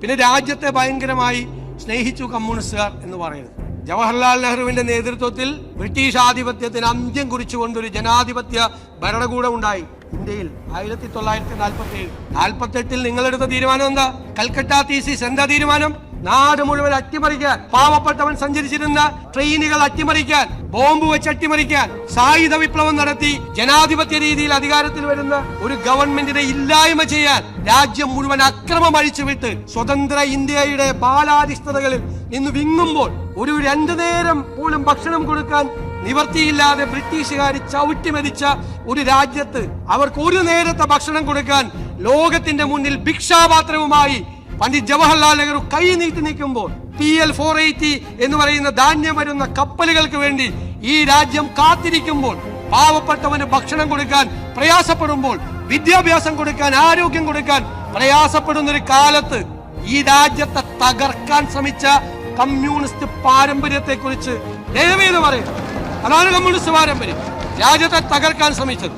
പിന്നെ രാജ്യത്തെ ഭയങ്കരമായി സ്നേഹിച്ചു കമ്മ്യൂണിസ്റ്റുകാർ എന്ന് പറയുന്നത്. ജവഹർലാൽ നെഹ്റുവിന്റെ നേതൃത്വത്തിൽ ബ്രിട്ടീഷ് ആധിപത്യത്തിന് അന്ത്യം കുറിച്ചുകൊണ്ടൊരു ജനാധിപത്യ ഭരണകൂടം ഉണ്ടായി ഇന്ത്യയിൽ 1947-48. നിങ്ങളെടുത്ത തീരുമാനം എന്താ? കൽക്കട്ട തീസിസ് എന്താ തീരുമാനം? നാട് മുഴുവൻ അട്ടിമറിക്കാൻ, പാവപ്പെട്ടവൻ സഞ്ചരിച്ചിരുന്ന ട്രെയിനുകൾ അട്ടിമറിക്കാൻ, ബോംബ് വെച്ച് അട്ടിമറിക്കാൻ, സായുധ വിപ്ലവം നടത്തി ജനാധിപത്യ രീതിയിൽ അധികാരത്തിൽ വരുന്ന ഒരു ഗവൺമെന്റിനെ ഇല്ലായ്മ ചെയ്യാൻ രാജ്യം മുഴുവൻ അക്രമം അഴിച്ചുവിട്ട് സ്വതന്ത്ര ഇന്ത്യയുടെ ബാലാരിഷ്ടതകളിൽ നിന്ന് വിങ്ങുമ്പോൾ ഒരു 2 നേരം പോലും ഭക്ഷണം കൊടുക്കാൻ നിവർത്തിയില്ലാതെ ബ്രിട്ടീഷുകാർ ചവിട്ടിമരിച്ച ഒരു രാജ്യത്ത് അവർക്ക് ഒരു നേരത്തെ ഭക്ഷണം കൊടുക്കാൻ ലോകത്തിന്റെ മുന്നിൽ ഭിക്ഷാപാത്രവുമായി പണ്ഡിറ്റ് ജവഹർലാൽ നെഹ്റു കൈ നീട്ടി നിൽക്കുമ്പോൾ, PL-480 എന്ന് പറയുന്ന ധാന്യം വരുന്ന കപ്പലുകൾക്ക് വേണ്ടി ഈ രാജ്യം കാത്തിരിക്കുമ്പോൾ, പാവപ്പെട്ടവന് ഭക്ഷണം കൊടുക്കാൻ പ്രയാസപ്പെടുമ്പോൾ, വിദ്യാഭ്യാസം കൊടുക്കാൻ, ആരോഗ്യം കൊടുക്കാൻ പ്രയാസപ്പെടുന്ന ഒരു കാലത്ത് ഈ രാജ്യത്തെ തകർക്കാൻ ശ്രമിച്ച കമ്മ്യൂണിസ്റ്റ് പാരമ്പര്യത്തെ കുറിച്ച് ദയവേത് പറയുന്നത്. അതാണ് കമ്മ്യൂണിസ്റ്റ് പാരമ്പര്യം, രാജ്യത്തെ തകർക്കാൻ ശ്രമിച്ചത്.